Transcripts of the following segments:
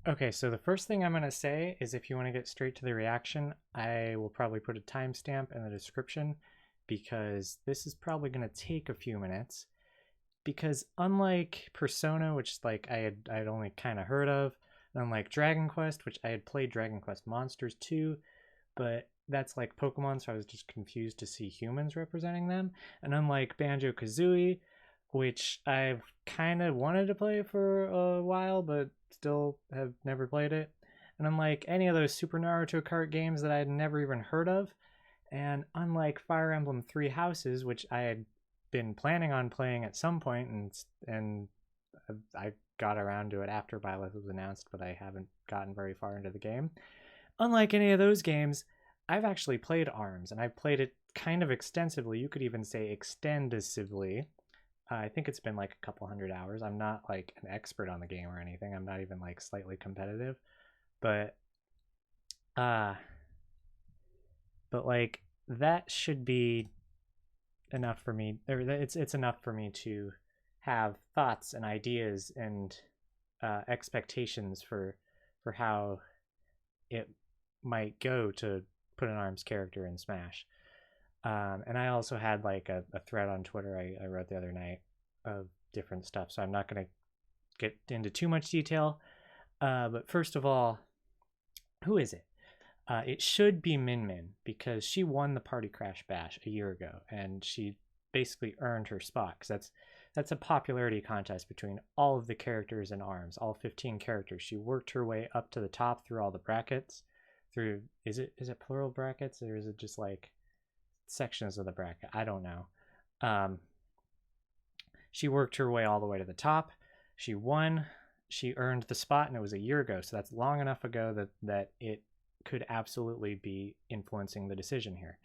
Okay, so the first thing I'm going to say is if you want to get straight to the reaction, I will probably put a timestamp in the description because this is probably going to take a few minutes. Because unlike Persona, which like I'd only kind of heard of, and unlike Dragon Quest, which I had played Dragon Quest Monsters too, but that's like Pokemon, so I was just confused to see humans representing them. And unlike Banjo Kazooie, which I've kind of wanted to play for a while, but still have never played it. And unlike any of those Super Naruto Kart games that I had never even heard of, and unlike Fire Emblem Three Houses, which I had been planning on playing at some point, and I got around to it after Byleth was announced, but I haven't gotten very far into the game. Unlike any of those games, I've actually played ARMS, and I've played it kind of extensively. You could even say extensively. I think it's been like a couple hundred hours. I'm not like an expert on the game or anything. I'm not even like slightly competitive, but uh but like that should be enough for me, or it's enough for me to have thoughts and ideas and expectations for how it might go to put an ARMS character in Smash. And I also had like a thread on Twitter I wrote the other night of different stuff, so I'm not going to get into too much detail. But first of all, who is it? It should be Min Min because she won the Party Crash Bash a year ago, and she basically earned her spot because that's a popularity contest between all of the characters in ARMS, all 15 characters. She worked her way up to the top through all the brackets. Through is it plural brackets or is it just like sections of the bracket? I don't know. Um, she worked her way all the way to the top. She won. She earned the spot, and it was a year ago, so that's long enough ago that it could absolutely be influencing the decision here.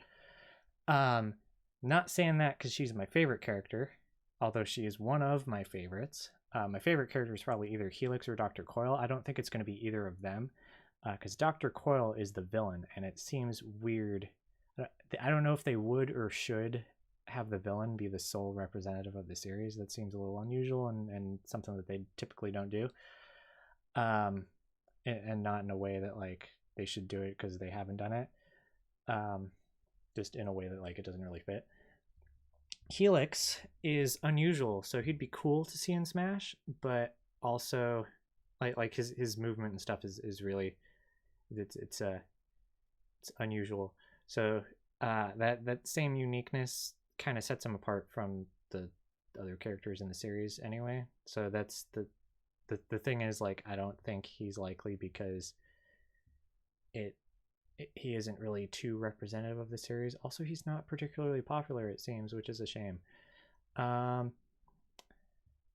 Um, Not saying that because she's my favorite character, although she is one of my favorites. My favorite character is probably either Helix or Dr. Coil. I don't think it's going to be either of them because Dr. Coil is the villain, and it seems weird. I don't know if they would or should have the villain be the sole representative of the series. That seems a little unusual and something that they typically don't do. Um, and not in a way that like they should do it because they haven't done it. Um, just in a way that like it doesn't really fit. Helix is unusual, so he'd be cool to see in Smash, but also like his movement and stuff is really it's unusual. So that same uniqueness kind of sets him apart from the other characters in the series anyway. So that's the thing is like I don't think he's likely because it he isn't really too representative of the series. Also, he's not particularly popular, it seems, which is a shame. Um,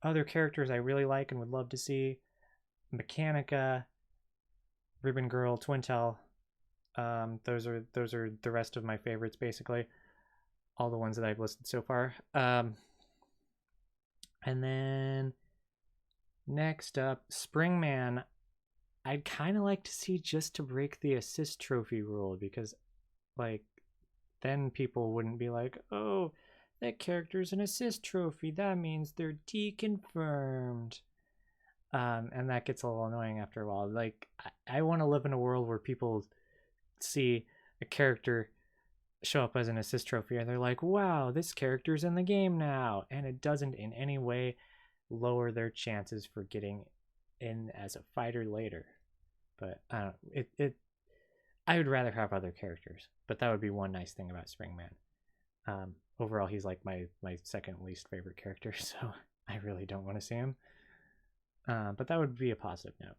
Other characters I really like and would love to see: Mechanica, Ribbon Girl, Twintel. Those are the rest of my favorites, basically. All the ones that I've listed so far. And then next up, Springman. I'd kind of like to see just to break the assist trophy rule because, like, then people wouldn't be like, oh, that character's an assist trophy. That means they're deconfirmed. And that gets a little annoying after a while. Like, I want to live in a world where people see a character show up as an assist trophy and they're like, wow, this character's in the game now. And it doesn't in any way lower their chances for getting in as a fighter later. But I don't I would rather have other characters, but that would be one nice thing about Springman. Overall, he's like my second least favorite character, so I really don't want to see him. But that would be a positive note.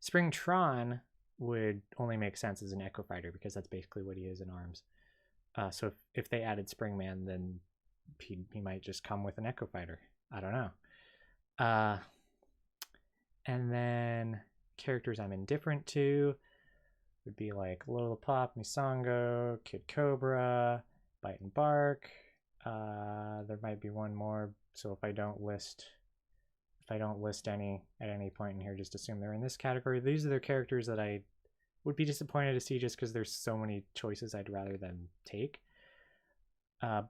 Springtron would only make sense as an Echo Fighter because that's basically what he is in ARMS. So if they added Springman, then he might just come with an Echo Fighter. I don't know. And then characters I'm indifferent to would be like Lola Pop, Misango, Kid Cobra, Bite and Bark. There might be one more, so if I don't list any at any point in here, just assume they're in this category. These are the characters that I would be disappointed to see just because there's so many choices I'd rather them take. And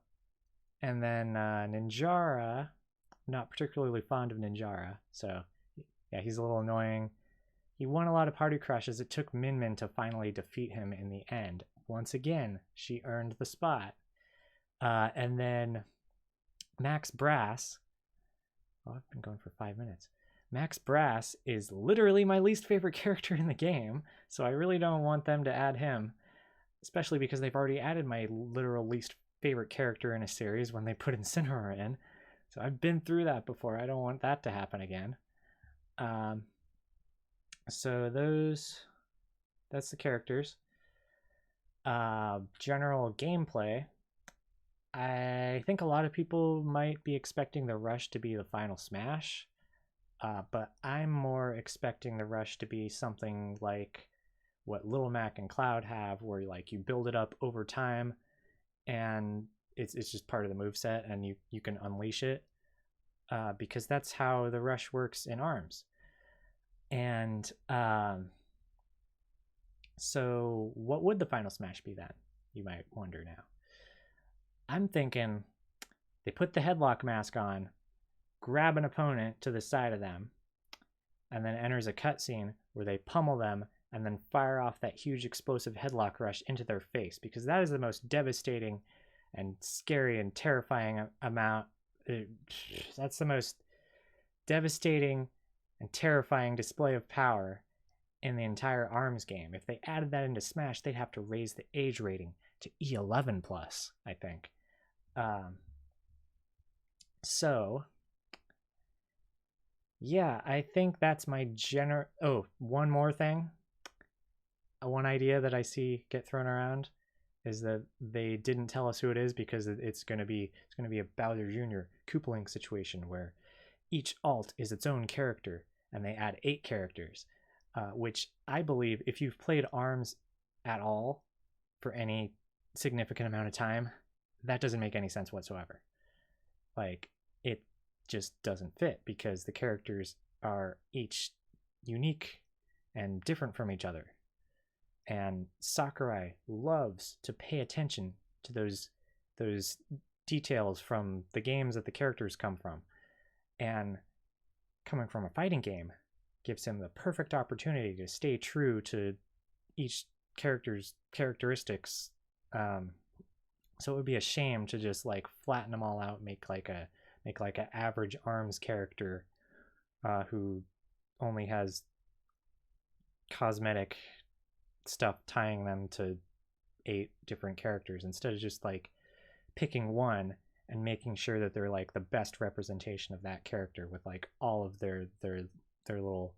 then Ninjara, not particularly fond of Ninjara, so yeah, he's a little annoying. He won a lot of party crushes. It took Min Min to finally defeat him in the end. Once again, she earned the spot. And then Max Brass. Oh, I've been going for 5 minutes. Max Brass is literally my least favorite character in the game, so I really don't want them to add him, especially because they've already added my literal least favorite character in a series when they put Incineroar in. So I've been through that before. I don't want that to happen again. So that's the characters. General gameplay. I think a lot of people might be expecting the rush to be the final smash, but I'm more expecting the rush to be something like what Little Mac and Cloud have, where like you build it up over time, and it's just part of the moveset, and you can unleash it, because that's how the rush works in ARMS. And so what would the final smash be then? You might wonder now. I'm thinking they put the headlock mask on, grab an opponent to the side of them, and then enters a cutscene where they pummel them and then fire off that huge explosive headlock rush into their face, because that is the most devastating and scary and terrifying amount. That's the most devastating and terrifying display of power in the entire ARMS game. If they added that into Smash, they'd have to raise the age rating to E11 plus, I think. So yeah, I think that's my oh, one more thing. One idea that I see get thrown around is that they didn't tell us who it is because it's going to be a Bowser Jr. Koopa situation where each alt is its own character, and they add 8 characters, which I believe, if you've played ARMS at all for any significant amount of time, that doesn't make any sense whatsoever. Like, it just doesn't fit, because the characters are each unique and different from each other. And Sakurai loves to pay attention to those details from the games that the characters come from. And coming from a fighting game gives him the perfect opportunity to stay true to each character's characteristics. So it would be a shame to just like flatten them all out, make like an average ARMS character who only has cosmetic stuff tying them to 8 different characters, instead of just like picking one and making sure that they're like the best representation of that character with like all of their little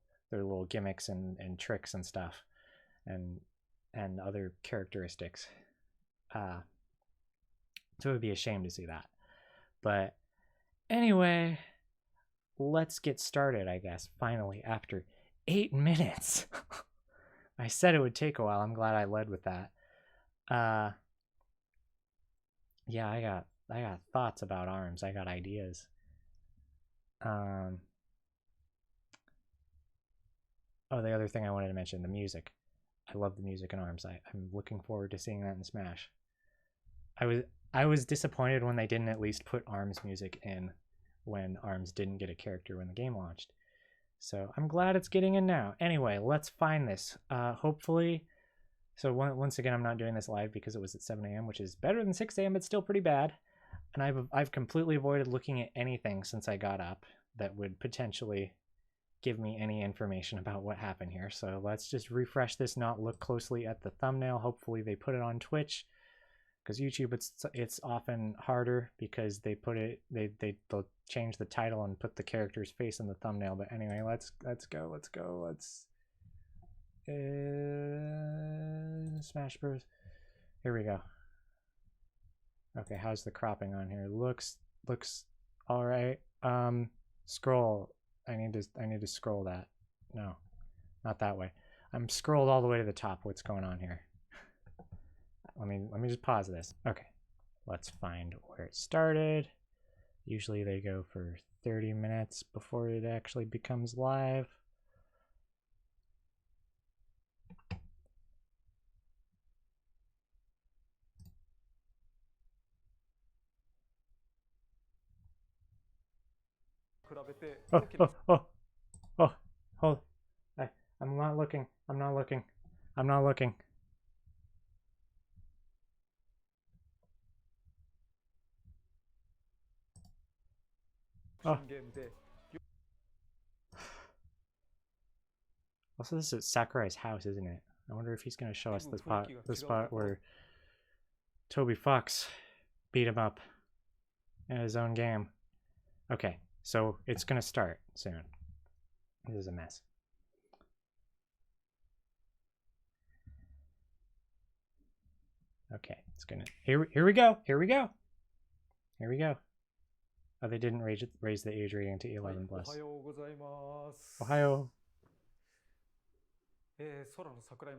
gimmicks and tricks and stuff and other characteristics. So it would be a shame to see that. But anyway, let's get started, I guess, finally, after 8 minutes. I said it would take a while. I'm glad I led with that. Yeah, I got thoughts about ARMS. I got ideas. Oh, the other thing I wanted to mention, the music. I love the music in ARMS. I'm looking forward to seeing that in Smash. I was disappointed when they didn't at least put ARMS music in when ARMS didn't get a character when the game launched. So I'm glad it's getting in now. Anyway, let's find this. Hopefully, so once again, I'm not doing this live because it was at 7 a.m., which is better than 6 a.m., but still pretty bad. And I've completely avoided looking at anything since I got up that would potentially give me any information about what happened here. So let's just refresh this, not look closely at the thumbnail. Hopefully they put it on Twitch, because YouTube it's often harder because they'll change the title and put the character's face in the thumbnail. But anyway, let's go. Smash Bros. Here we go. Okay, how's the cropping on here? Looks all right. Scroll. I need to scroll that. No, not that way. I'm scrolled all the way to the top. What's going on here? Let me just pause this. Okay, let's find where it started. Usually they go for 30 minutes before it actually becomes live. Oh, hold. I'm not looking. I'm not looking. I'm not looking. Oh. Also, this is Sakurai's house, isn't it? I wonder if he's gonna show us the spot where Toby Fox beat him up in his own game. Okay, so it's gonna start soon. This is a mess. Okay, it's gonna. Here we go. Here we go. Here we go. Oh, they didn't raise the age rating to 11 plus. Ohio. It's Sakurai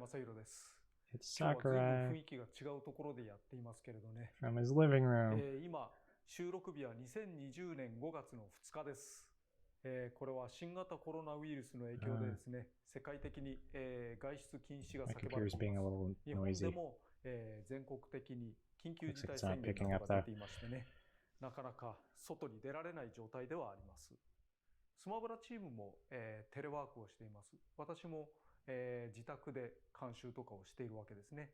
from his living room. 収録日は2020年5月の2日です。これは新型コロナウイルスの影響でですね、世界的に外出禁止が叫ばれています。日本でも全国的に緊急事態宣言が出ていましてね、なかなか外に出られない状態ではあります。スマブラチームもテレワークをしています。私も自宅で監修とかをしているわけですね。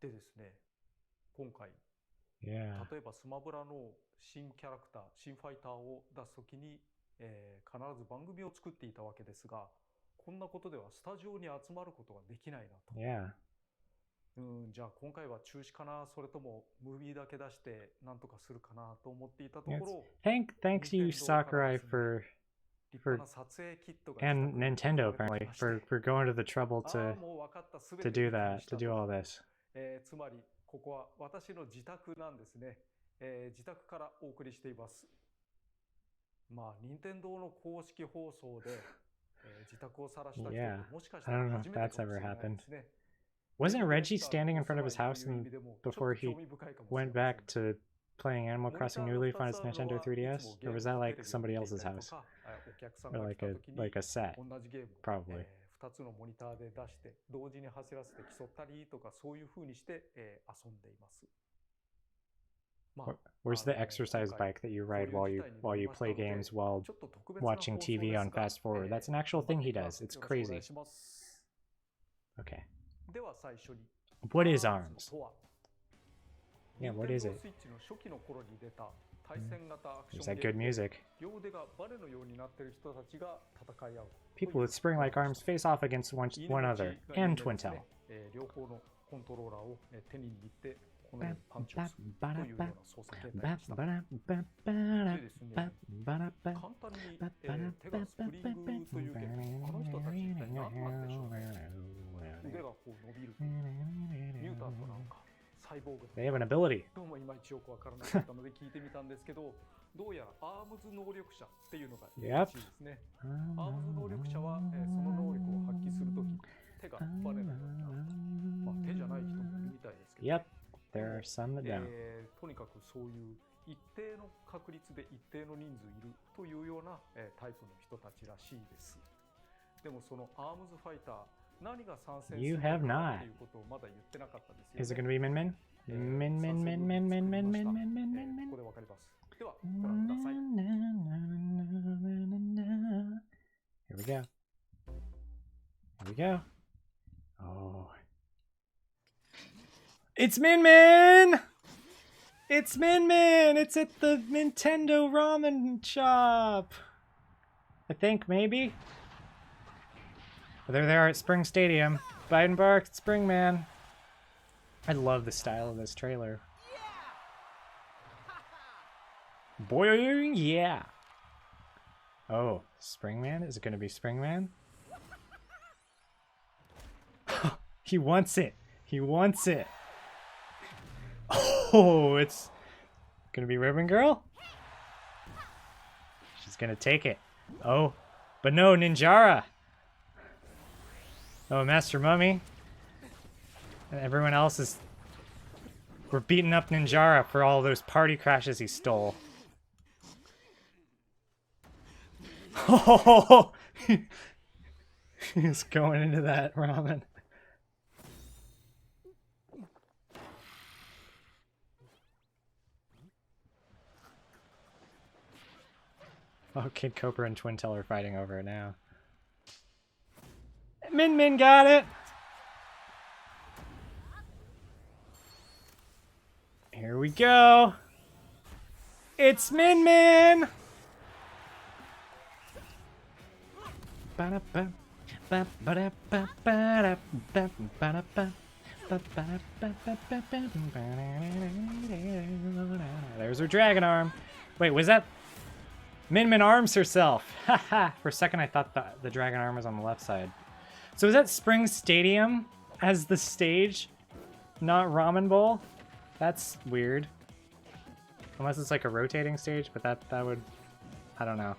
でですね、今回例えばスマブラの新キャラクター、新ファイターを出すときに、必ず番組を作っていたわけですが、こんなことではスタジオに集まることができないなと。じゃあ今回は中止かな、それともムービーだけ出してなんとかするかなと思っていたところ、Thanks you Sakurai for and Nintendo apparently for going to the trouble to do that, to do all this. つまりここは私の自宅なんですね。自宅からお送りしています。まあ、任天堂の公式放送で、自宅を晒した人ももしかしたら初めてかもしれないですね。Wasn't Reggie standing in front of his house before he went back to playing Animal Crossing New Leaf on his Nintendo 3DS? Or was that like somebody else's house? Or like a set? Probably. 2つのモニターで出して同時に走らせて競ったりとかそういう風にして、遊んでいます。Where's the exercise bike that you ride while you play games while watching TV on fast forward? That's an actual thing he does. It's crazy. Okay. What is ARMS? Yeah, what is it? Is that good music? People with spring-like arms face off against one another and Twintel. They have an ability. どうもいまいちよくわからなかったので聞いてみたんですけど、どうやらアームズ能力者っていうのがいるらしいですね。アームズ能力者は、その能力を発揮するとき、手がバネのようになると。まあ、手じゃない人もいるみたいですけど、Yep, there are some that don't. とにかくそういう一定の確率で一定の人数いるというような、タイプの人たちらしいです。でもそのアームズファイター、何が参戦するのかということをまだ言ってなかったですよね。Is it going to be Min Min? Min Min Min Min Min Min Min Min Min Min Min. ここでわかります。では、ご覧ください。Here we go. Here we go. Oh. It's Min Min! It's Min Min! It's at the Nintendo ramen shop! I think, maybe? There they are at Spring Stadium. Biden barked, Spring Man. I love the style of this trailer. Boy, yeah! Oh, Spring Man? Is it going to be Spring Man? He wants it! He wants it! Oh, it's going to be Ribbon Girl? She's going to take it. Oh, but no, Ninjara! Oh, Master Mummy. And everyone else is... We're beating up Ninjara for all those party crashes he stole. Oh! He's going into that ramen. Oh, Kid Cobra and Twintel are fighting over it now. Min Min got it. Here we go. It's Min Min. There's her dragon arm. Wait, was that... Min Min arms herself. Haha. For a second I thought the dragon arm was on the left side. So is that Spring Stadium as the stage? Not Ramen Bowl? That's weird. Unless it's like a rotating stage, but that would... I don't know.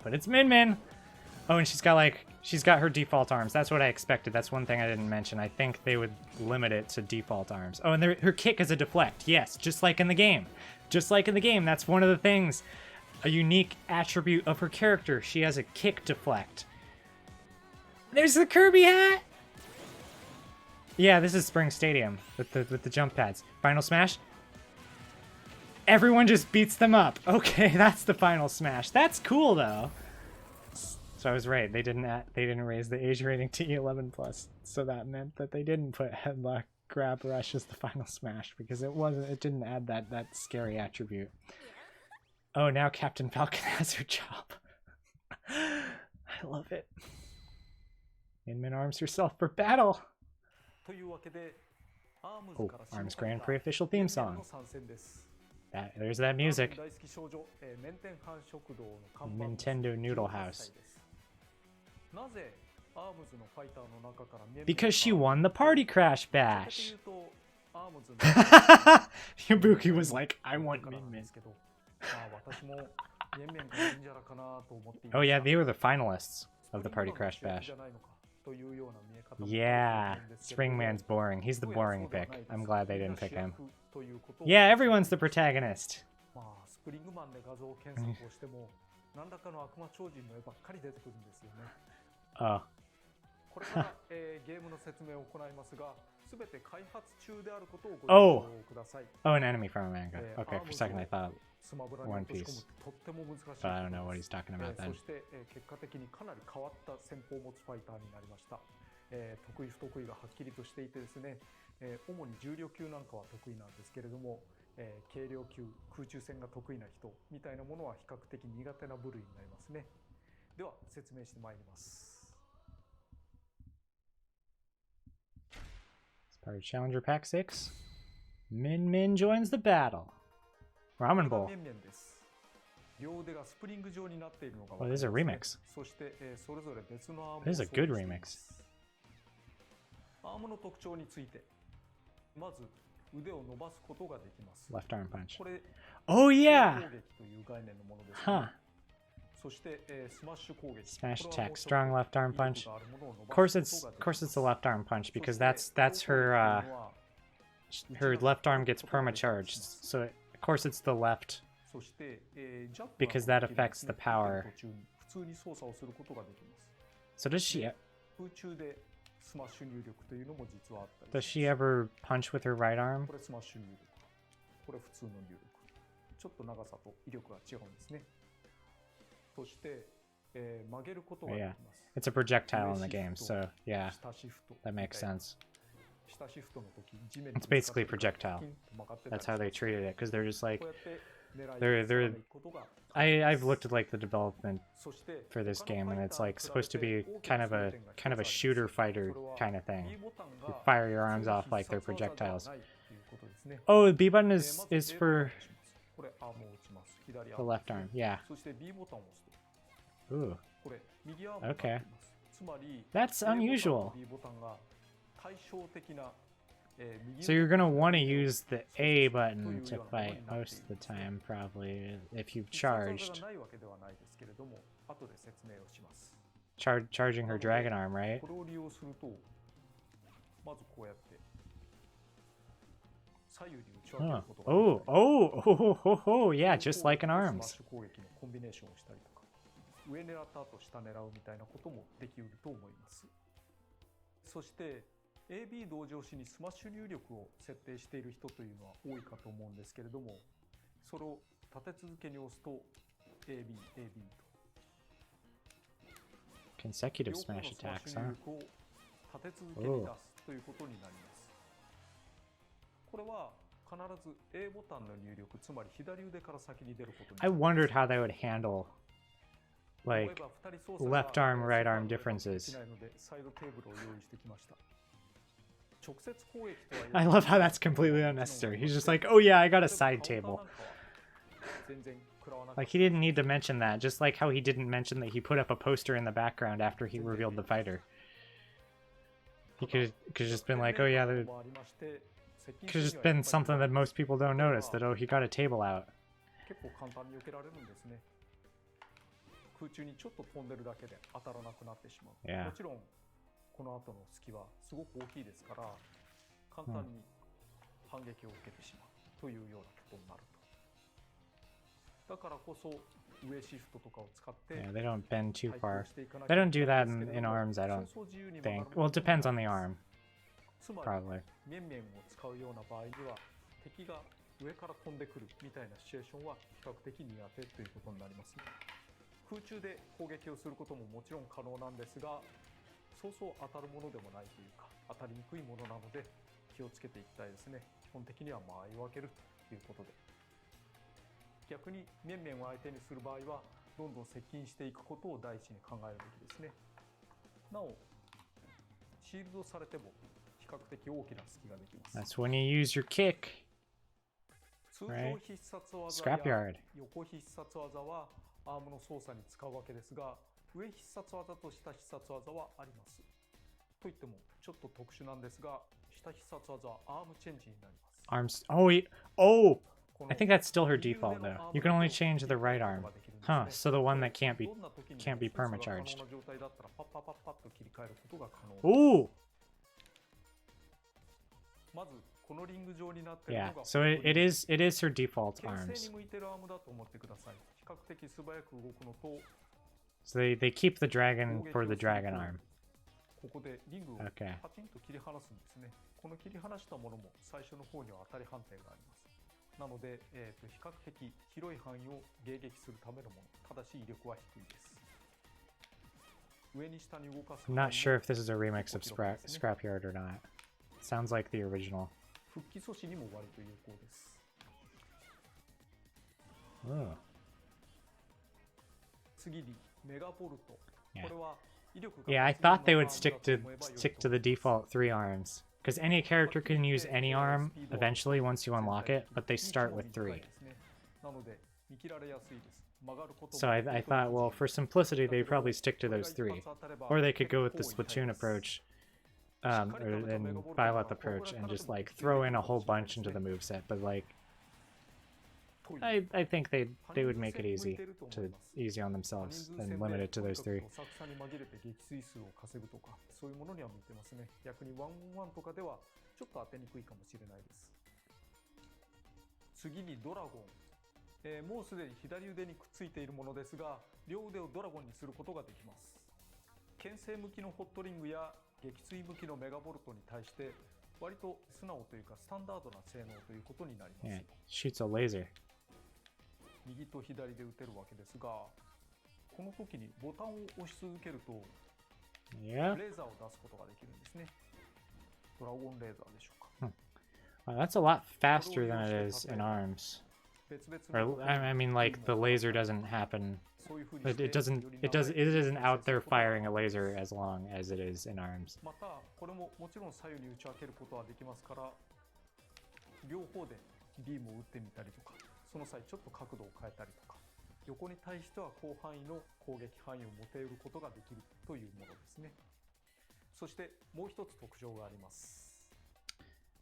But it's Min Min! Oh, and she's got her default arms. That's what I expected. That's one thing I didn't mention. I think they would limit it to default arms. Oh, and her kick is a deflect. Yes, just like in the game. Just like in the game. That's one of the things. A unique attribute of her character. She has a kick deflect. There's the Kirby hat! Yeah, this is Spring Stadium with the jump pads. Final smash. Everyone just beats them up. Okay, that's the final smash. That's cool though. So I was right. They didn't raise the age rating to 11+. So that meant that they didn't put headlock grab rush as the final smash because it didn't add that scary attribute. Oh, now Captain Falcon has her job. I love it. Min Min arms herself for battle. Oh, Arms Grand Prix official theme song. There's that music. Nintendo Noodle House. Because she won the Party Crash Bash. Yabuki was like, I want Min Min. Oh yeah, they were the finalists of the Party Crash Bash. Yeah, Springman's boring. He's the boring pick. I'm glad they didn't pick him. Yeah, everyone's the protagonist. Oh. Oh! Oh, an enemy from a manga. Okay, for a second I thought One Piece. But I don't know what he's talking about then. 得意不得意がはっきりとしていてですね、主に重量級なんかは得意なんですけれども、軽量級、空中戦が得意な人みたいなものは比較的苦手な部類になりますね。では説明してまいります。Part of Challenger Pack 6. Min Min joins the battle. Ramen Bowl. Oh, this is a remix. This is a good remix. アームの特徴について、まず腕を伸ばすことができます。 Left arm punch. これ Oh yeah! 攻撃という概念のものです、ね。Huh. そして、スマッシュ攻撃。 Smash attack, strong left arm punch. Of course it's the left arm punch because that's her her left arm gets perma-charged. So of course it's the left because that affects the power. So does she ever punch with her right arm? これスマッシュ入力。これ普通の入力。ちょっと長さと威力が違うんですね。そして、曲げることができます。Yeah, it's a projectile in the game, so yeah, that makes sense. It's basically projectile. That's how they treated it, because they're just like, I've looked at like the development for this game, and it's like supposed to be kind of a shooter fighter kind of thing. You fire your arms off like they're projectiles. Oh, the B button is for the left arm. Yeah. Ooh. Okay. That's unusual. So you're gonna want to use the A button to fight most of the time, probably, if you've charged. Charging her dragon arm, right? Oh, yeah, just like in ARMS. 上狙った後下狙うみたいなこともできると思います。そして AB 同時押しにスマッシュ入力を設定している人というのは多いかと思うんですけれども、それを立て続けに押すと AB と。Consecutive 両方の smash スマッ attacks, シュ huh? 入力を立て続けに出すということになります。これは必ず A ボタンの入力、つまり左腕から先に出ることにな I ります。 wondered how they would handle, 思え like, ば2人操作が left arm, right ソファ arm の上でで differences. きないのでサイドテーブルを用意してきました。直接攻撃とは I love how that's completely unnecessary. He's just like, oh yeah, I got a side table. 全然食らわなかった Like, he didn't need to mention that, just like how he didn't mention that he put up a poster in the background after he revealed the fighter. He could have just been like, oh yeah, there could have just been something that most people don't notice, that, oh, he got a table out. 結構簡単に避けられるんですね。空中にちょっと飛んでるだけで当たらなくなってしまう。 Yeah. もちろんこの後の隙はすごく大きいですから、簡単に反撃を受けてしまうというようなことになると。だからこそ上シフトとかを使って Yeah, they don't bend too far. They don't do that in arms, I don't think. Well, it depends on the arm, つまり probably. 面々を使うような場合には敵が上から飛んでくるみたいなシチュエーションは比較的苦手ということになりますね。空中で攻撃をすることももちろん可能なんですが、そうそう当たるものでもないというか当たりにくいものなので気をつけていきたいですね。基本的には間合いを分けるということで、逆に面々を相手にする場合はどんどん接近していくことを第一に考えるべきですね。なおシールドされても比較的大きな隙ができます。 That's when you use your kick. 通常 Right. 必殺技 Scrapyard. や横必殺技はアームの操作に使うわけですが、上必殺技と下必殺技はあります。といってもちょっと特殊なんですが、下必殺技はアームチェンジになります。 Arms. Oh, oh! この I think that's still her default, though. You can only change the right arm. Huh, so the one that can't be どんな時にも can't be 操作が permacharged. 可能な状態だったらパッパッパッパッと切り替えることが可能です。 Ooh! まずこのリング状になっている Yeah, のが so it is her default 牽制 arms. に向いているアームだと思ってください。比較的素早く動くのと、 So they keep the dragon for the dragon arm. ここでリングを Okay. パチンと切り離すんですね。この切り離したものも最初の方には当たり判定があります。なので、比較的広い範囲を迎撃するためのもの。ただし威力は低いです。上に下に動かす I'm not sure if this is a remix of Scrapyard or not. Sounds like the original. 復帰阻止にも割と有効です。 Oh. 次にメガボルト。 Yeah. これは威力が Yeah, I thought they would stick to the default 3 arms. Because any character can use any arm eventually once you unlock it, but they start with 3. なので見切られやすいです。曲がることも So I thought, well, for simplicity, they'd probably stick to those 3. Or they could go with the Splatoon approach, or and Violet approach, and just like throw in a whole bunch into the moveset. But like, I think they would make it easy on themselves and limit it to those 3. 作差に紛れて撃墜数を稼ぐとか、そういうものには向いてますね。逆にワンオンワンとかではちょっと当てにくいかもしれないです。次にドラゴン。もうすでに左腕にくっついているものですが、両腕をドラゴンにすることができます。牽制向きのホットリングや撃墜向きのメガボルトに対して割と素直というかスタンダードな性能ということになります。 Yeah, it shoots a laser. 右と左で撃てるわけですが、この時にボタンを押し続けると Yeah. レーザーを出すことができるんですね。ドラゴンレーザーでしょうか。 Wow, that's a lot faster than it is in arms. 別々 Or の I mean, like the laser doesn't happen. そういうふうに It して it isn't out there firing a laser as long as it is in arms. またこれももちろん左右に打ち分けることはできますから、両方でビームを打ってみたりとか、その際ちょっと角度を変えたりとか、横に対しては広範囲の攻撃範囲を持て得ることができるというものですね。そしてもう一つ特徴があります。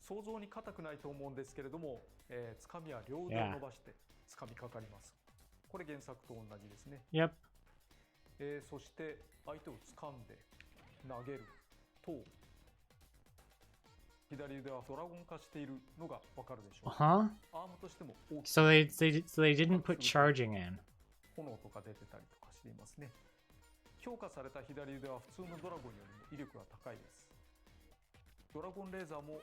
想像に硬くないと思うんですけれども、つかみは両腕を伸ばしてつかみかかります。これ原作と同じですね。 Yep. そして相手を掴んで投げると、左腕はドラゴン化しているのがわかるでしょう。 Huh? アームとしても大きく So they didn't put charging in. 炎とか出てたりとかしていますね。強化された左腕は普通のドラゴンよりも威力が高いです。ドラゴンレーザーも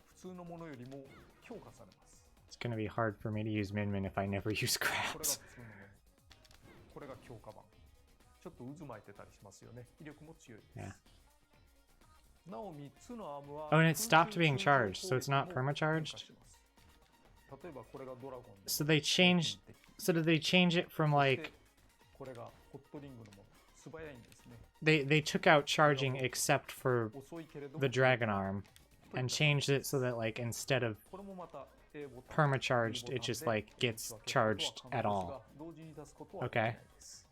普通のものよりも強化されます。 It's gonna be hard for me to use Min Min if I never use これが crabs. 普通のもの。これが強化版。ちちょっと渦巻いてたりしますよね。威力も強いで Yeah. す。なお3つのアームは Oh, and it stopped 空中 being 通常 charged, so it's 攻 not 撃も変化 permacharged? します。例えばこれがドラゴンで So they changed. So did they change it from そし like てこれがホットリングのもの。素早いんですね。 they took out charging except for 遅いけれども the dragon arm and changed it so that like instead of これもまた A ボタン permacharged, it just like gets charged at all. 同時に出すことはできないです。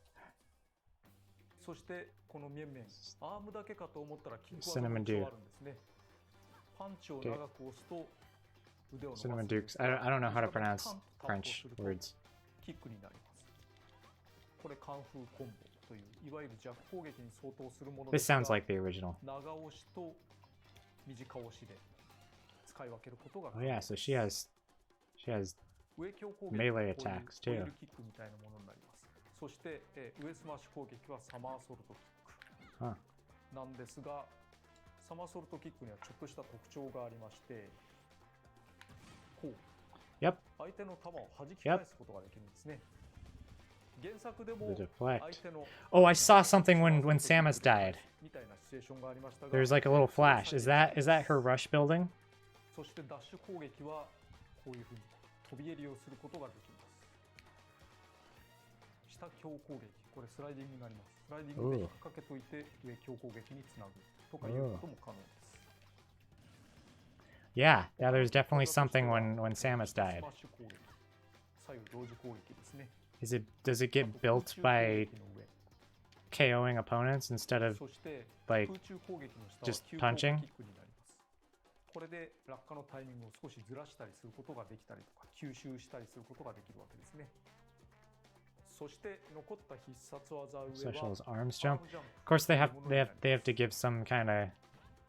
そしてこの面々アームだけかと思ったらキック技も加わるんですね。パンチを長く押すと腕を伸ばす。 Cinnamon Dukes. I don't know how to pronounce French words. キックになります。これカンフーコンボといういわゆる弱攻撃に相当するもので This すが sounds like the original. 長押しと短押しで使い分けることが Oh yeah, so she has 上強攻撃 melee こういう attacks オイ too. ルキックみたいなものになります。そして上スマッシュ攻撃はサマーソルトキッ Huh. クなんですが、サマーソルトキックにはちょっとした特徴がありまして、こう Yep. 相手の球を弾き返すことができるんですね。原作でも The 相 deflect. 手の Oh, I saw something when Samus died. みたいなシチュエーションがありましたが、 There's like a little flash. Is that her rush building? そしてダッシュ攻撃はこういうふうに飛び襟をすることができます。下強攻撃、これスライディングになります。スライディングで引っ掛けといて上強攻撃につなぐとかいうことも可能です。 Yeah, there's definitely something when Samus died. スマッシュ攻撃、左右同時攻撃ですね。 Does it get built by KOing opponents instead of そして like 空中攻撃の下は just 急降下 punching? キックになります。これで落下のタイミングを少しずらしたりすることができたりとか吸収したりすることができるわけですね。そして残った必殺技上 Special は is arms jump? Of course they have to give some kind of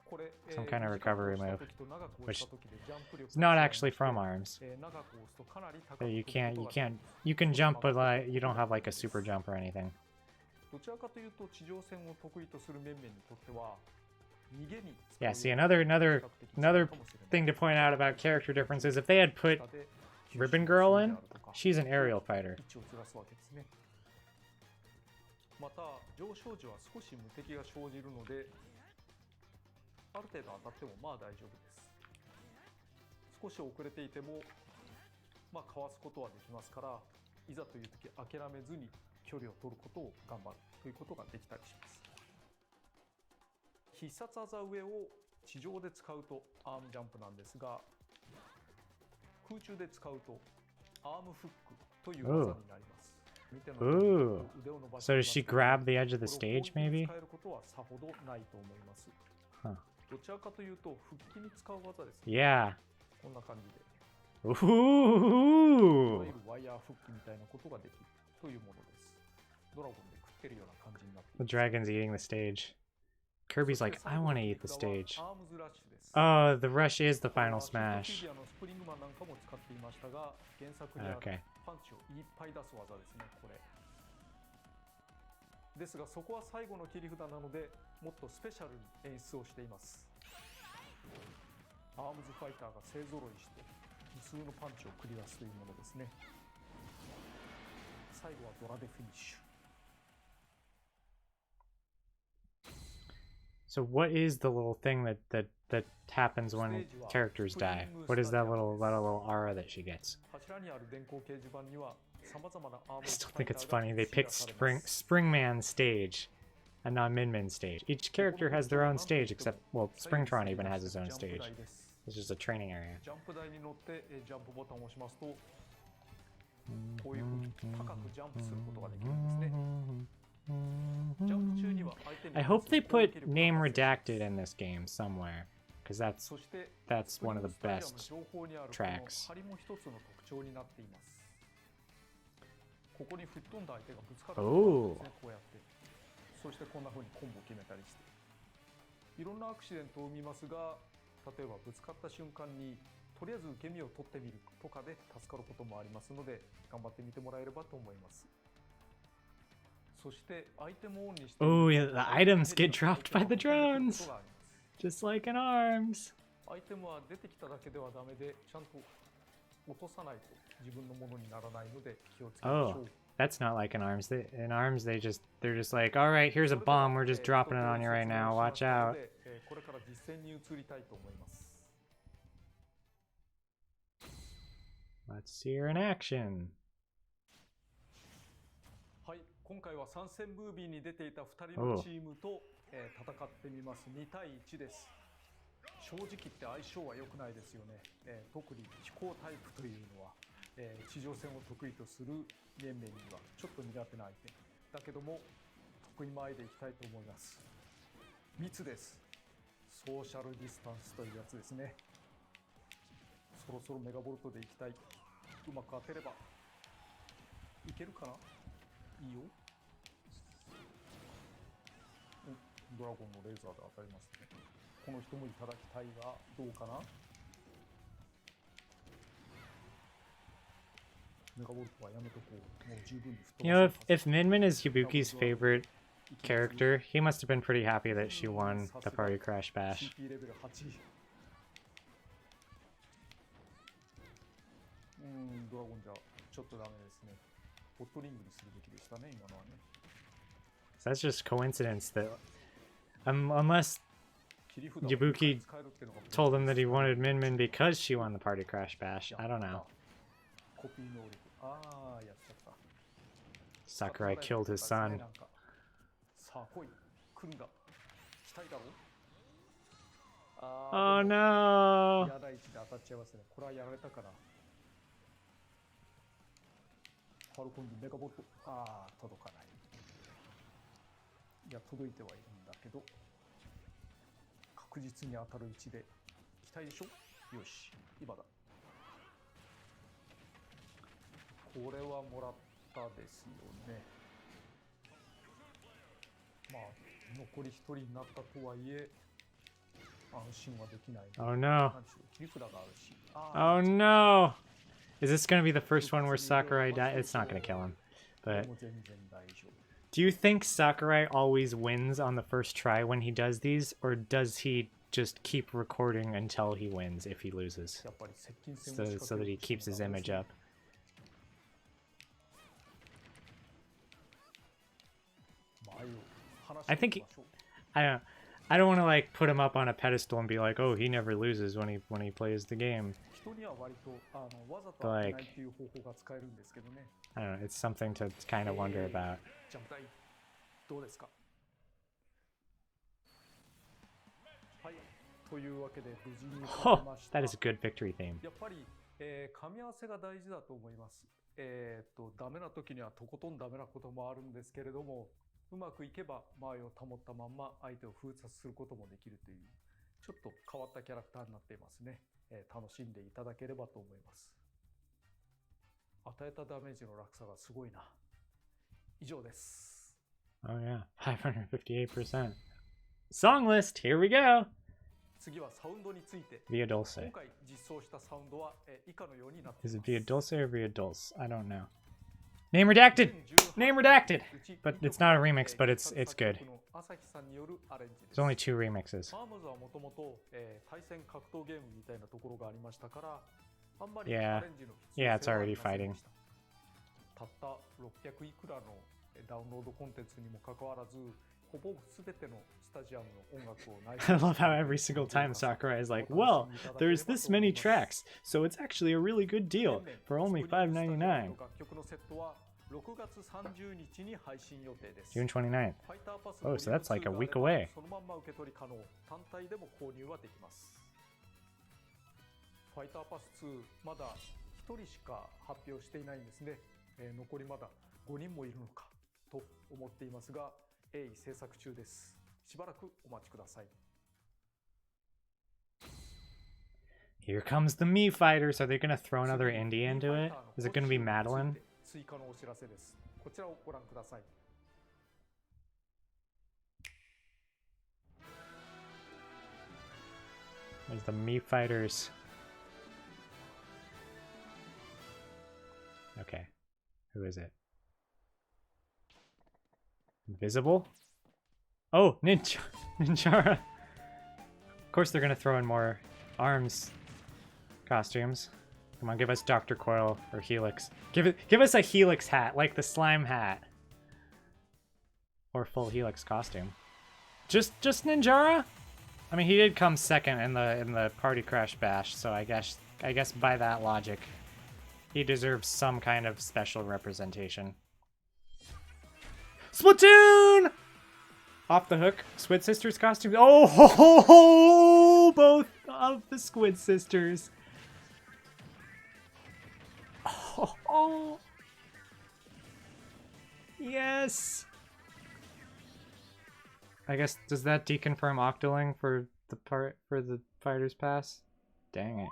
これ kind of recovery move, 短く押した時と長く押 which した時でジャンプ力 it's not actually from arms. 長く押すとかなり高く You 飛ぶ can't ことができます。 you can jump but like you don't have like a super jump or anything. どちらかというと地上戦を得意とする面々にとっては逃げに Yeah, see another thing to point out about character differences, if they had put Ribbon Girl in, she's an aerial fighter. 位置をずらすわけですね。また上昇時は少し無敵が生じるのである程度当たってもまあ大丈夫です。少し遅れていてもまあかわすことはできますから、いざという時諦めずに距離を取ることを頑張るということができたりします。必殺技上を地上で使うとアームジャンプなんですが、空中で使うとアームフックという技になります。 Ooh. So does she grab the edge of the stage, maybe? 使えることはさほどないと思います。 Huh. どちらかというと腹筋に使う技ですね。 Yeah. こんな感じで。 Ooh. いわゆるワイヤーフックみたいなことができるというものです。ドラゴンで食ってるような感じになってい The ます。 dragon's eating the stage. Kirby's like, I want to eat the stage. アームズラッシュです。 Oh, the rush is the final smash. シュートフィギュアのスプリングマンなんかも使っていましたが、原作にある Okay. パンチをいっぱい出す技ですね、これ。ですがそこは最後の切り札なので、もっとスペシャルに演出をしています。アームズファイターが勢ぞろいして無数のパンチを繰り出すというものですね。最後はドラでフィニッシュ。 So what is the little thing that happens when characters die? What is that little aura that she gets? 柱にある電光掲示板には様々なアーム I still think it's funny they picked Springman's stage and not Minmin's stage. Each character has their own stage except, well, Springtron even has his own stage. It's just a training area. ジャンプ台に乗ってジャンプボタンを押しますと、こういうふうに高くジャンプすることができるんですね。ジャンプ中には相手に I hope they put name redacted in this game somewhere, because that's one of the best tracks. 針も一つの特徴になっています。ここに吹っ飛んだ相手がぶつかるんですね、こうやって。そしてこんな風にコンボを決めたりして。いろんなアクシデントを見ますが、例えばぶつかった瞬間にとりあえず受け身を取ってみるとかで助かることもありますので、頑張ってみてもらえればと思います。そしてアイテムをオンにして、 Oh, yeah, the items get dropped by the drones, just like in ARMS. アイテムは出てきただけではダメで、ちゃんと落とさないと自分のものにならないので気をつけましょう。That's not like in ARMS. In ARMS, they're just like, all right, here's a bomb. We're just dropping it on you right now. Watch out. Let's see her in action. はい、今回は参戦ムービーに出ていた2人のチームと、戦ってみます。2対1です。正直言って相性は良くないですよね。特に飛行タイプというのは、地上戦を得意とする面々にはちょっと苦手な相手。だけども得意前でいきたいと思います。密です。ソーシャルディスタンスというやつですね。そろそろメガボルトでいきたい。うまく当てればいけるかな。いいよ。ドラゴンのレーザーで当たりますね。この人もいただきたいがどうかな。メガボルトはやめとこう。もう十分に吹っ飛ばせるはず。if Minmin is Hibuki's favorite character, he must have been pretty happy that she won the Party Crash Bash. CP レベル8。ドラゴンじゃちょっとダメですね。ホットリングにするべきでしたね、今のはね。So that's just coincidence that, unless Hibuki told him that he wanted Minmin because she won the Party Crash Bash. I don't know. Sakurai killed his son. Oh no! ファルコンにメガボルト、届かない。いや、届いてはいるんだけど、確実に当たる位置で期待でしょ。よし、今だ。これはもらったですよね。まあ、残り1人になったとはいえ、安心はできない。Oh no! 切り札があるし。Oh no! Is this going to be the first one where Sakurai dies? It's not going to kill him. But do you think Sakurai always wins on the first try when he does these? Or does he just keep recording until he wins if he loses? So that he keeps his image up. I think... I don't want to like put him up on a pedestal and be like, oh, he never loses when he plays the game. But like, I don't know, it's something to kind of wonder about. Oh, that is a good victory theme. 噛み合わせが大事だと思います。ダメな時にはとことんダメなこともあるんですけれども、うまくいけば間合いを保ったまんま相手を封殺することもできるというちょっと変わったキャラクターになっていますね。楽しんでいただければと思います。与えたダメージの落差がすごいな。以上です。Oh yeah, 558%. Song list, here we go! 次はサウンドについて。Via Dulce. 今回実装したサウンドは以下のようになっています。Is it Via Dulce or Via Dulce? I don't know. Name redacted! Name redacted! But it's not a remix, but it's good. There's only 2 remixes. Yeah. Yeah, it's already fighting. I love how every single time Sakurai is like, well, there's this many tracks, so it's actually a really good deal for only $5.99. June 29th. Oh, so that's like a week away. ファイターパス2まだ1人しか発表していないんですね。残りまだ5人もいるのかと思っていますが、鋭意制作中です。しばらくお待ちください。Here comes the Mii Fighters. Are they going to throw another indie into it? Is it going to be Madeline? 追加のお知らせです。こちらをご覧ください。There's the Mii Fighters. Okay. Who is it? Invisible? Oh, Ninjara. Of course they're going to throw in more ARMS costumes. Come on, give us Dr. Coil or Helix. Give us a Helix hat, like the slime hat. Or full Helix costume. Just Ninjara? I mean, he did come second in the Party Crash Bash, so I guess by that logic, he deserves some kind of special representation. Splatoon! Off the hook, Squid Sisters costumes. Oh, ho, ho, ho, both of the Squid Sisters. Oh, yes. I guess, does that deconfirm Octoling for the Fighter's Pass? Dang it.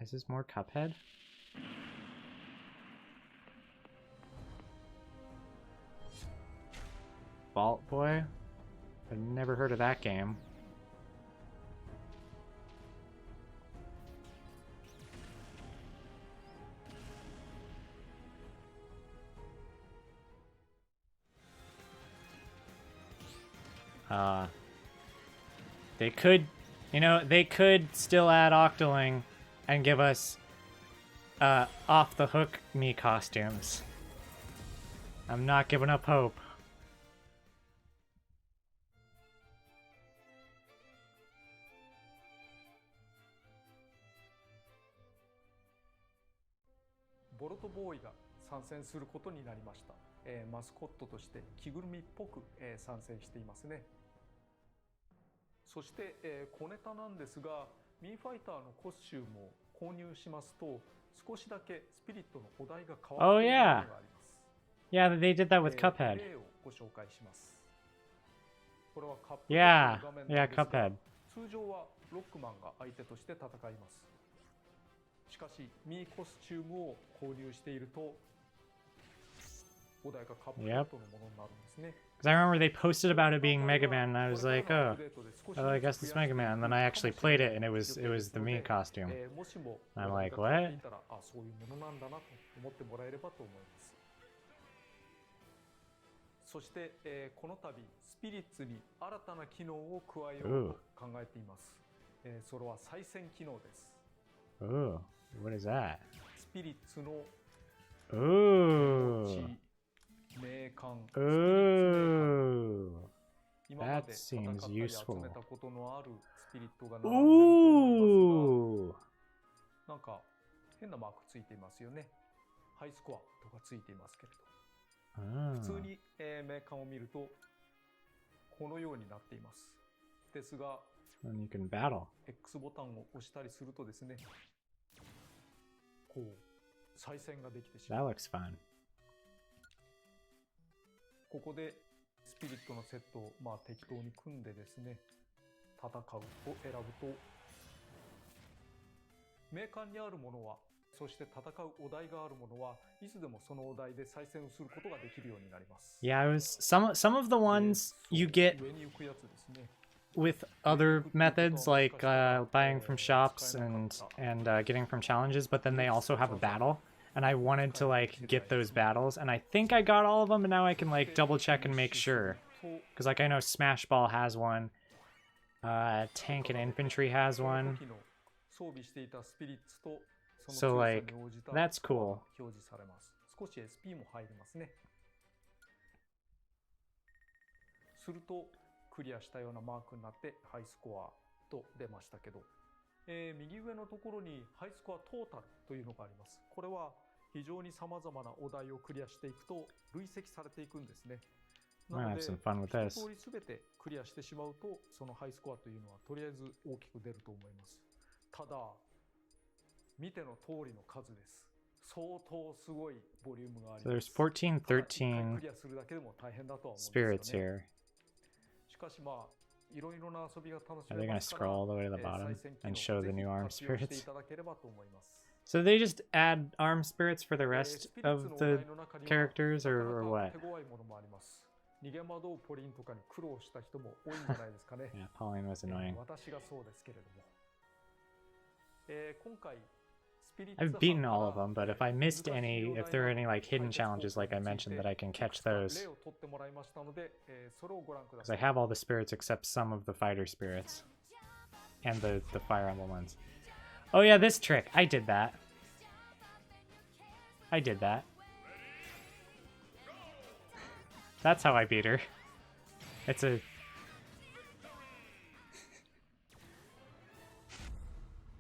Is this more Cuphead? Vault Boy? I've never heard of that game. They could, you know, they could still add Octoling and give us off the hook me costumes. I'm not giving up hope. Bolt Boy が参戦することになりました。マスコットとして着ぐるみっぽく、参戦していますね。そして、小ネタなんですが、ミーファイターのコスチュームを購入しますと、少しだけスピリットのお題が変わっているものがあります。Yeah, they did that with Cuphead. 例をご紹介します。これはカップの画面なんですが、Cuphead. 通常はロックマンが相手として戦います。しかし、ミーコスチュームを購入していると、お題がカップのものになるんですね。Because I remember they posted about it being Mega Man, and I was like, oh, I guess it's Mega Man. And then I actually played it, and it was the Mii costume. And I'm like, what? そういうものなんだなと思ってもらえればと思います。そして、この度スピリッツに新たな機能を加えようと考えています。それは再戦機能です。Ooh, what is that? スピリッツの Ooh. 名鑑 Ooh. 今ま That で seems 戦ったり集 useful. めたことのあるスピリットが並んでいると思いますが、なんか変なマークついていますよね。ハイスコアとかついていますけれど、普通に、名鑑を見るとこのようになっています。ですが、And you can battle. X ボタンを押したりするとですね、こう再戦ができてしまう。 That looks fun. ここでスピリットのセットを適当に組んでですね、戦うを選ぶと、名鑑にあるものは、そして戦うお題があるものはいつでもそのお題で再戦をすることができるようになります。Yeah, it was some of the ones you get 上に行くやつですね。 with other methods like buying from shops and getting from challenges, but then they also have a battle. And I wanted to like get those battles, and I think I got all of them, and now I can like double check and make sure. Because like I know Smash Ball has one, Tank and Infantry has one. So like, that's cool. 少し SP も入りますね。するとクリアしたようなマークになってハイスコアと出ましたけど、右上のところにハイスコアトータルというのがあります。これは非常に様々なお題をクリアしていくと累積されていくんですね。なので、一通りすべてクリアしてしまうと、そのハイスコアというのはとりあえず大きく出ると思います。ただ、見ての通りの数です。相当すごいボリュームがあります。So there's 14, 13 spirits here. しかしいろいろな遊びが楽し Are め they ま gonna すから、 scroll all the way to the bottom and show the new arm 活用してい spirits? ただければと思います。So they just add arm spirits for the rest of the characters, or what? 手強いものもあります。逃げ惑うポリンとかに苦労した人も多いんじゃないですかね。Yeah, Pauline was annoying. 私がそうですけれども。今回 I've beaten all of them, but if I missed any, if there are any like hidden challenges like I mentioned, that I can catch those. Because I have all the spirits except some of the fighter spirits. And the Fire Emblem ones. Oh yeah, this trick. I did that. I did that. That's how I beat her. It's a...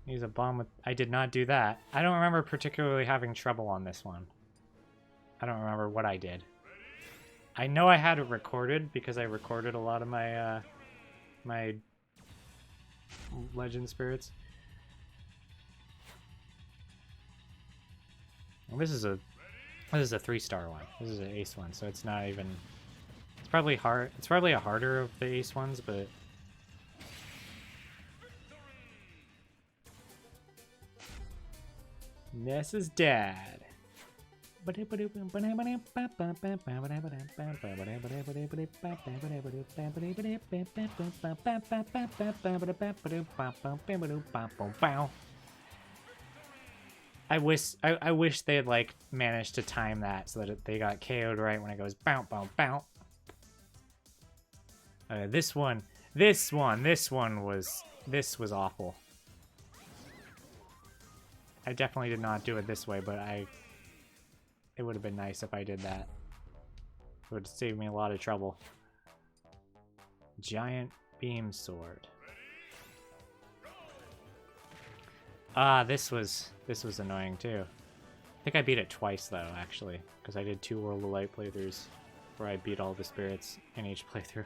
Use a bomb with... I did not do that. I don't remember particularly having trouble on this one. I don't remember what I did. I know I had it recorded because I recorded a lot of my, my legend spirits. Well, this is a 3-star one. This is an ace one, so it's not even... It's probably hard. It's probably a harder of the ace ones, but... Nessa's dad. I wish they had like managed to time that so that they got KO'd right when it goes bow bow bow. This one was awful. I definitely did not do it this way, but it would have been nice if I did that. It would save me a lot of trouble. Giant beam sword. Ah, this was annoying too. I think I beat it twice though, actually, because I did 2 World of Light playthroughs where I beat all the spirits in each playthrough.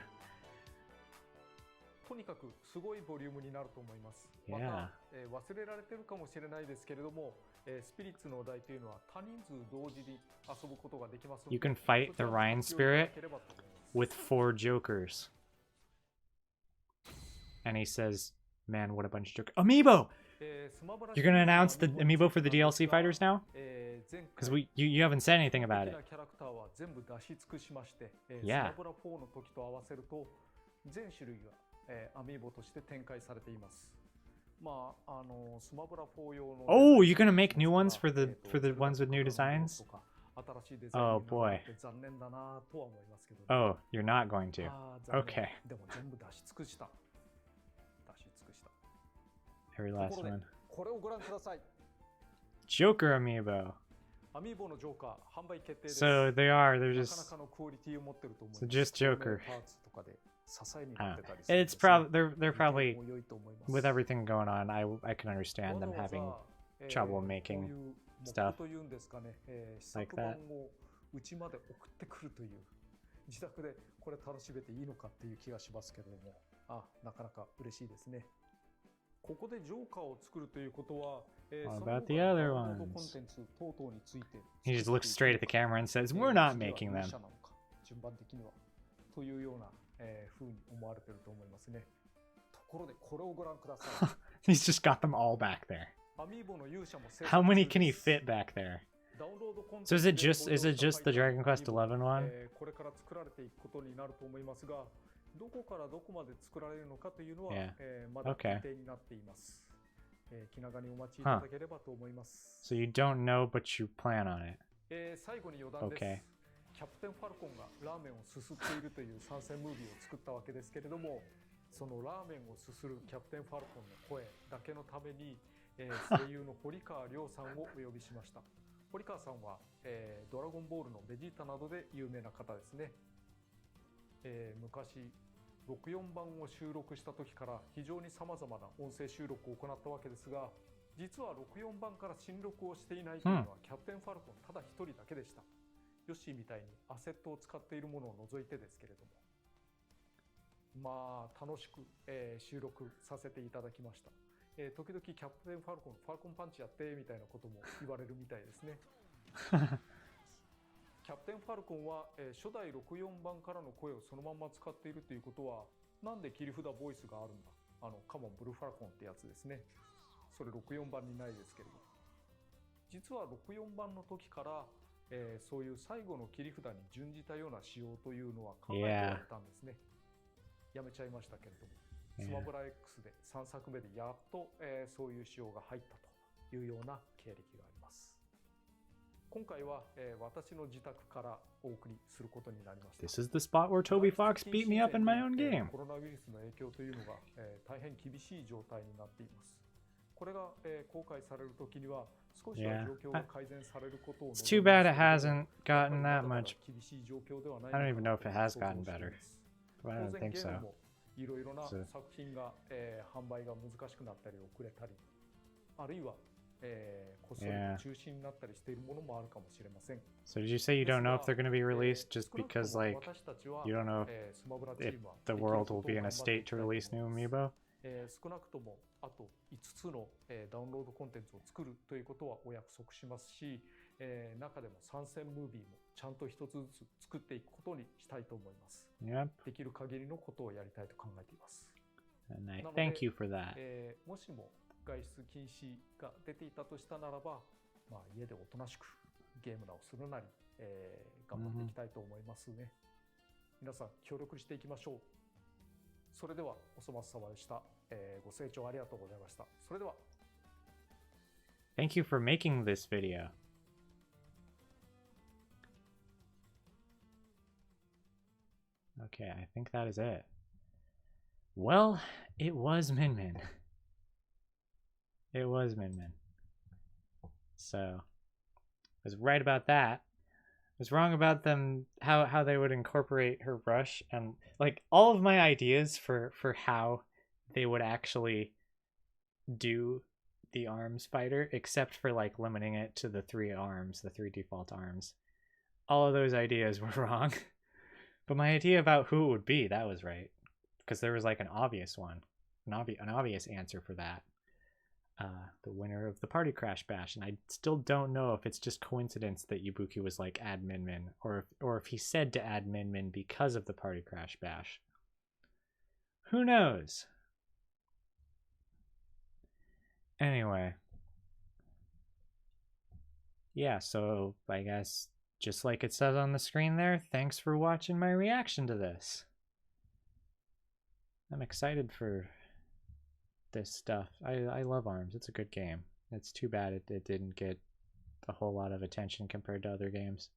とにかくすごいボリュームになると思います。 Yeah. また、忘れられてるかもしれないですけれども、スピリッツのお題というのは多人数同時に遊ぶことができますので、 You can fight the Rhine spirit with 4 jokers. And he says, man, what a bunch of jokers. Amiibo! You're gonna announce the amiibo for the DLC fighters now? Because you haven't said anything about it. Yeah. 全種類が、アミーボとして展開されています。まあ、スマブラ4用の Oh, you're gonna make new ones for the ones with new designs? Oh boy. 残念だなとは思いますけど。Oh, you're not going to. Okay. でも全部出し尽くした。出し尽くした。Every last one. これをご覧ください。 Joker amiibo. アミーボのジョーカー販売決定です。 So they're な just かなかのクオリティを持ってると思います。 so just Joker. パーツとかで支えになってたりする。 It's probably they're probably with everything going on. I can understand them having trouble making stuff like that. うちまで送ってくるという自宅でこれ楽しめていいのかっていう気がしますけれども、なかなか嬉しいですね。ここでジョーカーを作るということは、 What about the other ones? He just looks straight at the camera and says, "We're not making them." 順番的にはというような風に思われていると思いますね。ところでこれをご覧ください。 He's just got them all back there. How many can he fit back there? So is it just the Dragon Quest XI one? これから作られていくことになると思いますが、どこからどこまで作られるのかというのは、まだ未定になっています。気長にお待ちいただければと思います。 So you don't know, but you plan on it. 最後に余談です。 Okay. キャプテンファルコンがラーメンをすすっているという参戦ムービーを作ったわけですけれども、そのラーメンをすするキャプテンファルコンの声だけのために、声優の堀川亮さんをお呼びしました。堀川さんは、ドラゴンボールのベジータなどで有名な方ですね。昔64番を収録した時から非常に様々な音声収録を行ったわけですが、実は64番から新録をしていないというのはキャプテンファルコンただ一人だけでした。ヨッシーみたいにアセットを使っているものを除いてですけれども、まあ楽しく、収録させていただきました。時々キャプテンファルコンパンチやってみたいなことも言われるみたいですね。キャプテンファルコンは、初代64番からの声をそのまま使っているということは、なんで切り札ボイスがあるんだ、カモンブルーファルコンってやつですね。それ64番にないですけれど、実は64番の時から、そういう最後の切り札に準じたような仕様というのは考えておられたんですね。やめちゃいましたけれども、スマブラ X で3作目でやっと、そういう仕様が入ったというような経歴があります。今回は、私の自宅からお送りすることになりました。 This is the spot where Toby Fox beat me up in my own game. コロナウイルスの影響というのが、大変厳しい状態になっています。これが、公開されるときには少しは Yeah. 状況が改善されることを It's 望 too みま bad す it けれども、 hasn't gotten やっぱ that りまだまだ much. 厳しい状況ではない I の don't か even な know と if it has 想像 gotten してい better. ます。 But I 当 don't 然 think ゲーム so. もいろいろな So- 作品が、販売が難しくなったり遅れたり、あるいは、こっそり中止になったりしているものもあるかもしれません。 So did you say you don't know if they're going to be released just 少なく because とも like 私たちは you don't know スマブラチ if ームは the できる world こ will と be を in a 頑張ってい state きた to いと思い release new ます。 amiibo? 少なくともあと5つの、ダウンロードコンテンツを作るということはお約束しますし、中でも参戦ムービーもちゃんと一つずつ作っていくことにしたいと思います。 Yep. できる限りのことをやりたいと考えています。 And I なので thank you for that. もしも外出禁止が出ていたとしたならば、まあ、家でおとなしくゲームなをするなり、頑張っていきたいと思いますね。皆さん協力していきましょう。それではおそ松様でした。ご清聴ありがとうございました。それでは。 Thank you for making this video. Okay, I think that is it. Well, it was Min Min. It was Min Min. So, I was right about that. I was wrong about them, how they would incorporate her brush, and like all of my ideas for how they would actually do the arms fighter, except for like limiting it to the 3 arms, the 3 default arms. All of those ideas were wrong. But my idea about who it would be, that was right. Because there was like an obvious one, an obvious answer for that. The winner of the Party Crash Bash, and I still don't know if it's just coincidence that Ibuki was like add Min Min, or if he said to add Min Min because of the Party Crash Bash. Who knows? Anyway. Yeah, so I guess just like it says on the screen there, thanks for watching my reaction to this. I'm excited for this stuff. I love ARMS. It's a good game. It's too bad it didn't get a whole lot of attention compared to other games.